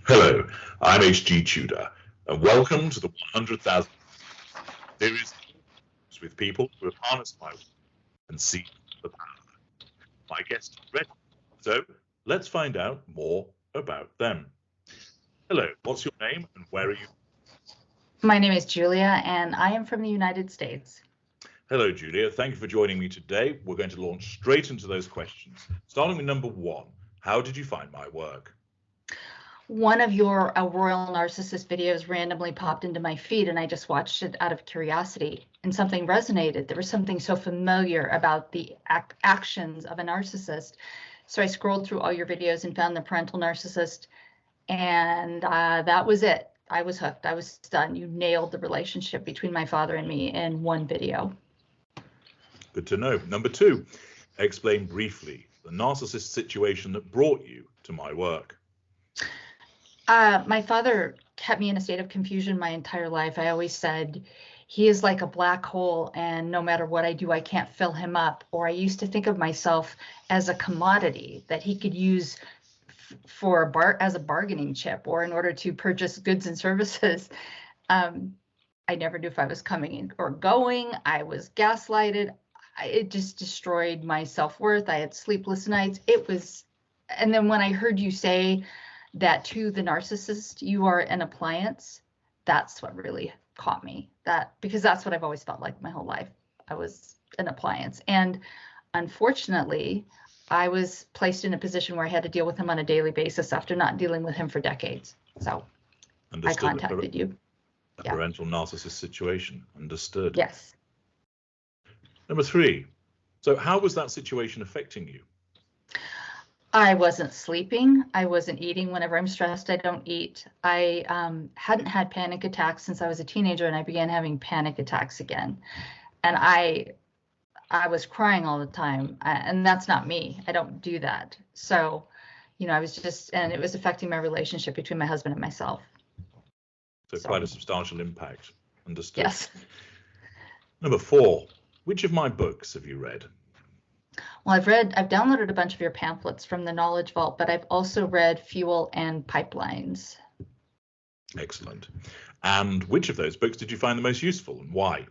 Hello, I'm H.G. Tudor, and welcome to the 100,000 series with people who have harnessed my work and seen the power. My guest is ready, so let's find out more about them. Hello, what's your name and where are you? My name is Julia, and I am from the United States. Hello, Julia. Thank you for joining me today. We're going to launch straight into those questions. Starting with number one, how did you find my work? One of your Royal Narcissist videos randomly popped into my feed, and I just watched it out of curiosity, and something resonated. There was something so familiar about the actions of a narcissist. So I scrolled through all your videos and found the parental narcissist, and that was it. I was hooked. I was stunned. You nailed the relationship between my father and me in one video. Good to know. Number two, explain briefly the narcissist situation that brought you to my work. My father kept me in a state of confusion my entire life. I always said, he is like a black hole, and no matter what I do, I can't fill him up. Or I used to think of myself as a commodity that he could use as a bargaining chip, or in order to purchase goods and services. I never knew if I was coming in or going. I was gaslighted. It just destroyed my self-worth. I had sleepless nights. And then when I heard you say that to the narcissist, you are an appliance, that's what really caught me. Because that's what I've always felt like my whole life. I was an appliance. And unfortunately, I was placed in a position where I had to deal with him on a daily basis after not dealing with him for decades. So I contacted you. A parental narcissist situation. Understood. Yes. Number three. So how was that situation affecting you? I wasn't sleeping. I wasn't eating. Whenever I'm stressed, I don't eat. I hadn't had panic attacks since I was a teenager, and I began having panic attacks again. And I was crying all the time, and that's not me. I don't do that. So, I was and it was affecting my relationship between my husband and myself. So quite a substantial impact. Understood. Yes. Number four, which of my books have you read? Well, I've downloaded a bunch of your pamphlets from the Knowledge Vault, but I've also read Fuel and Pipelines. Excellent. And which of those books did you find the most useful, and why?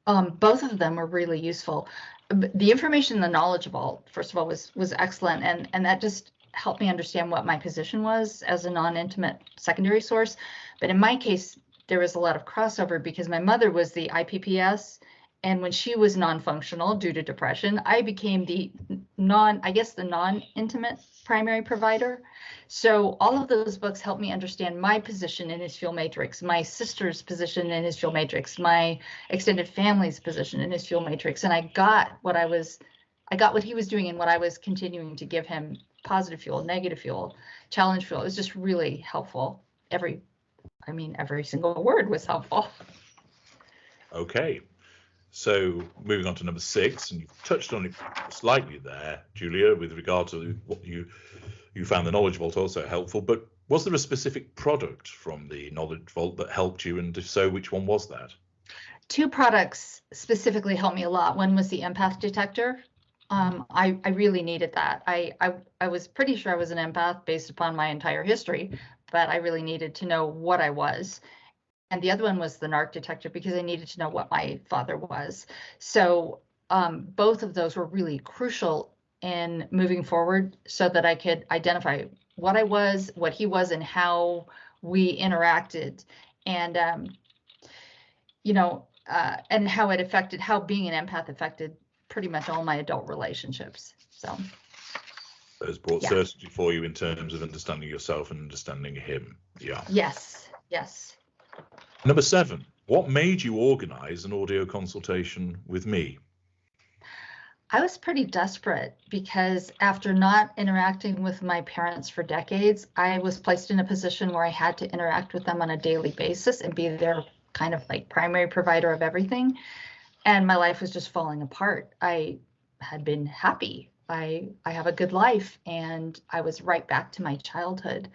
Both of them were really useful. The information in the Knowledge Vault, first of all, was excellent, and that just helped me understand what my position was as a non-intimate secondary source. But in my case, there was a lot of crossover because my mother was the IPPS, and when she was non-functional due to depression, I became the non-intimate primary provider. So all of those books helped me understand my position in his fuel matrix, my sister's position in his fuel matrix, my extended family's position in his fuel matrix. And I got what he was doing and what I was continuing to give him: positive fuel, negative fuel, challenge fuel. It was just really helpful. Every single word was helpful. Okay. So moving on to number six, and you've touched on it slightly there, Julia, with regard to what you found the Knowledge Vault also helpful, but was there a specific product from the Knowledge Vault that helped you, and if so, which one was that? Two products specifically helped me a lot. One was the empath detector. I really needed that. I was pretty sure I was an empath based upon my entire history, but I really needed to know what I was. And the other one was the narc detector because I needed to know what my father was. So both of those were really crucial in moving forward so that I could identify what I was, what he was, and how we interacted. And, and how being an empath affected pretty much all my adult relationships. So those brought certainty for you in terms of understanding yourself and understanding him. Yeah. Yes. Number seven, what made you organize an audio consultation with me? I was pretty desperate because after not interacting with my parents for decades, I was placed in a position where I had to interact with them on a daily basis and be their kind of like primary provider of everything. And my life was just falling apart. I had been happy. I have a good life, and I was right back to my childhood.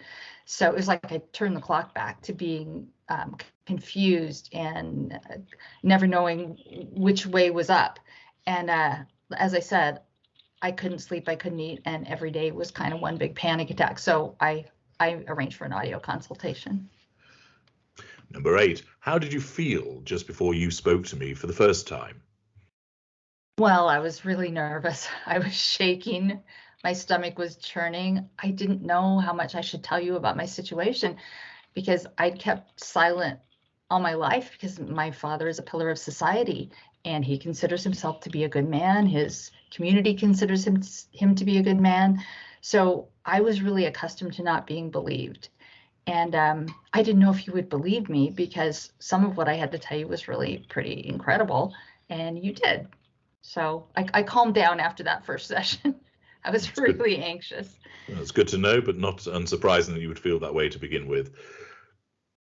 So it was like I turned the clock back to being confused and never knowing which way was up. And as I said, I couldn't sleep, I couldn't eat, and every day was kind of one big panic attack. So I I arranged for an audio consultation. Number 8, how did you feel just before you spoke to me for the first time? Well, I was really nervous. I was shaking. My stomach was churning. I didn't know how much I should tell you about my situation because I'd kept silent all my life because my father is a pillar of society and he considers himself to be a good man. His community considers him to be a good man. So I was really accustomed to not being believed. And I didn't know if you would believe me because some of what I had to tell you was really pretty incredible, and you did. So I calmed down after that first session. I was really anxious. Well, it's good to know, but not unsurprising that you would feel that way to begin with.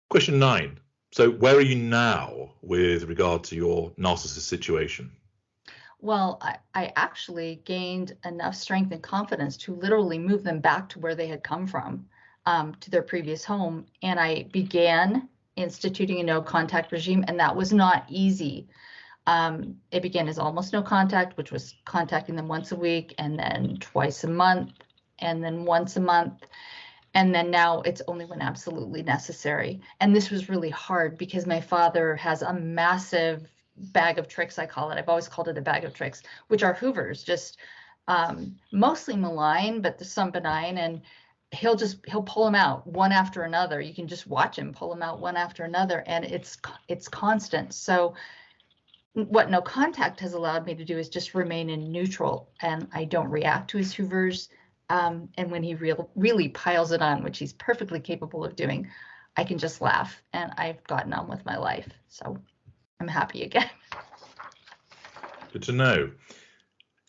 Question 9. So where are you now with regard to your narcissist situation? Well, I actually gained enough strength and confidence to literally move them back to where they had come from, to their previous home. And I began instituting a no contact regime, and that was not easy. It began as almost no contact, which was contacting them once a week, and then twice a month, and then once a month. And then now it's only when absolutely necessary. And this was really hard because my father has a massive bag of tricks, I call it. I've always called it a bag of tricks, which are hoovers, just mostly malign, but there's some benign. And he'll pull them out one after another. You can just watch him pull them out one after another, and it's constant. So what no contact has allowed me to do is just remain in neutral, and I don't react to his hoovers. And when he really piles it on, which he's perfectly capable of doing, I can just laugh, and I've gotten on with my life. So I'm happy again. Good to know.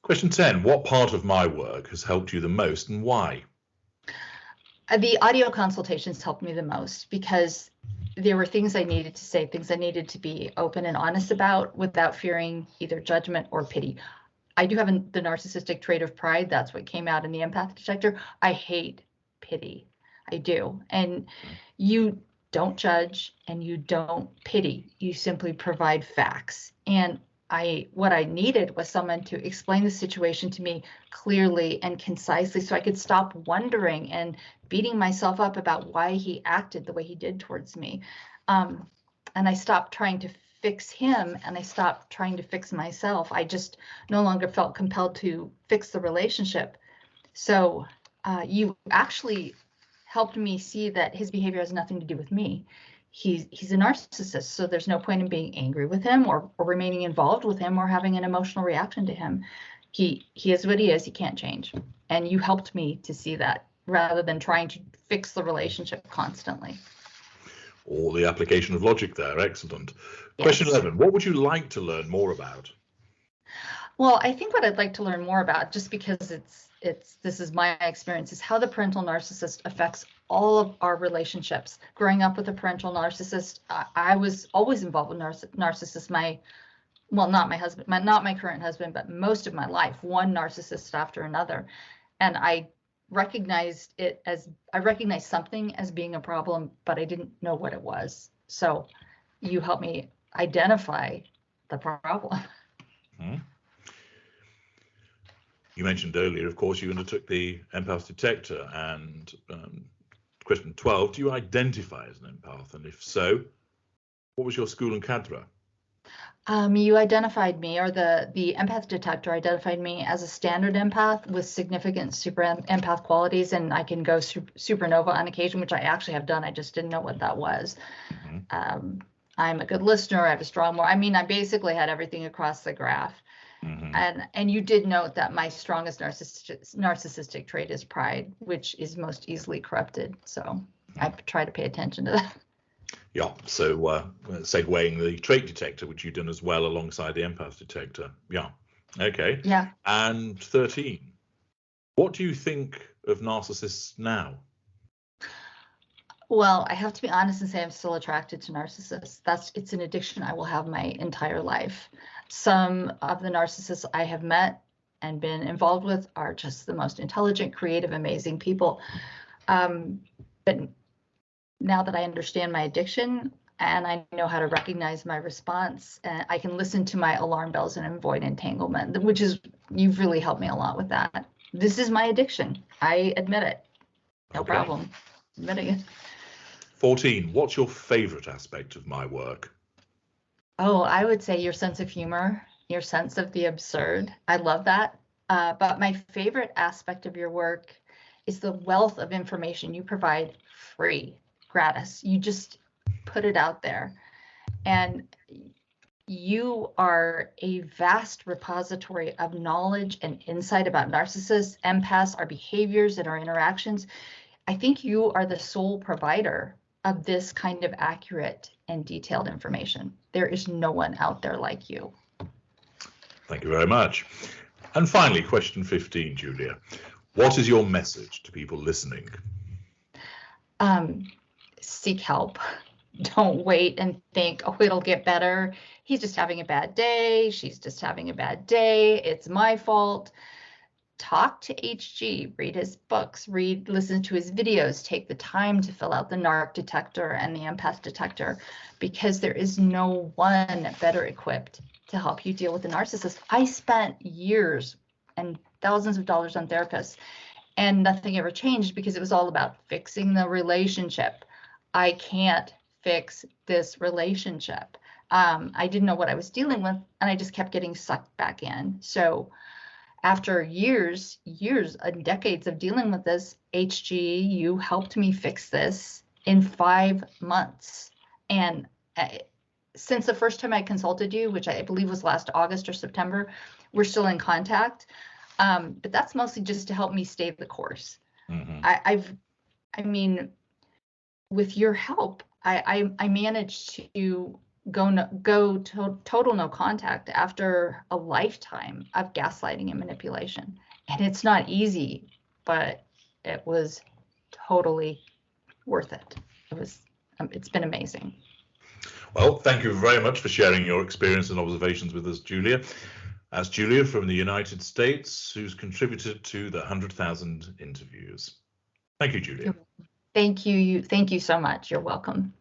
Question 10. What part of my work has helped you the most and why? The audio consultations helped me the most because there were things I needed to say, things I needed to be open and honest about without fearing either judgment or pity. I do have the narcissistic trait of pride. That's what came out in the empath detector. I hate pity. I do. And you don't judge and you don't pity. You simply provide facts. And what I needed was someone to explain the situation to me clearly and concisely so I could stop wondering and beating myself up about why he acted the way he did towards me. And I stopped trying to fix him and I stopped trying to fix myself. I just no longer felt compelled to fix the relationship. So you actually helped me see that his behavior has nothing to do with me. He's a narcissist, so there's no point in being angry with him or remaining involved with him or having an emotional reaction to him. He is what he is. He can't change. And you helped me to see that rather than trying to fix the relationship constantly. All the application of logic there. Excellent. Yes. Question 11. What would you like to learn more about? Well, I think what I'd like to learn more about, just because this is my experience, is how the parental narcissist affects all of our relationships. Growing up with a parental narcissist, I was always involved with narcissists. Not my husband, not my current husband, but most of my life, one narcissist after another. And I recognized something as being a problem, but I didn't know what it was. So you helped me identify the problem. Hmm. You mentioned earlier, of course, you undertook the empath detector, and question 12, do you identify as an empath? And if so, what was your school and cadre? You identified me, or the empath detector identified me as a standard empath with significant super empath qualities, and I can go supernova on occasion, which I actually have done. I just didn't know what that was. Mm-hmm. I'm a good listener. I have a strong I basically had everything across the graph. Mm-hmm. And you did note that my strongest narcissistic trait is pride, which is most easily corrupted. So I try to pay attention to that. Yeah, so segueing the trait detector, which you've done as well alongside the empath detector. Yeah, okay. Yeah. And 13, what do you think of narcissists now? Well, I have to be honest and say I'm still attracted to narcissists. It's an addiction I will have my entire life. Some of the narcissists I have met and been involved with are just the most intelligent, creative, amazing people. But now that I understand my addiction and I know how to recognize my response, I can listen to my alarm bells and avoid entanglement, you've really helped me a lot with that. This is my addiction. I admit it. No problem. admitting it. 14. What's your favorite aspect of my work? Oh, I would say your sense of humor, your sense of the absurd. I love that. But my favorite aspect of your work is the wealth of information you provide free, gratis. You just put it out there. And you are a vast repository of knowledge and insight about narcissists, empaths, our behaviors, and our interactions. I think you are the sole provider of this kind of accurate and detailed information. There is no one out there like you. Thank you very much. And finally, question 15, Julia. What is your message to people listening? Seek help. Don't wait and think, oh, it'll get better. He's just having a bad day. She's just having a bad day. It's my fault. Talk to HG, read his books, listen to his videos, take the time to fill out the narc detector and the empath detector, because there is no one better equipped to help you deal with a narcissist. I spent years and thousands of dollars on therapists, and nothing ever changed because it was all about fixing the relationship. I can't fix this relationship. I didn't know what I was dealing with, and I just kept getting sucked back in. So after years and decades of dealing with this, HG, you helped me fix this in 5 months. And since the first time I consulted you, which I believe was last August or September, we're still in contact. But that's mostly just to help me stay the course. Mm-hmm. I mean, with your help, I managed to go to total no contact after a lifetime of gaslighting and manipulation. And it's not easy, but it was totally worth it. It's been amazing. Well, thank you very much for sharing your experience and observations with us, Julia. That's Julia from the United States, who's contributed to the 100,000 interviews. Thank you, Julia. Thank you. Thank you so much. You're welcome.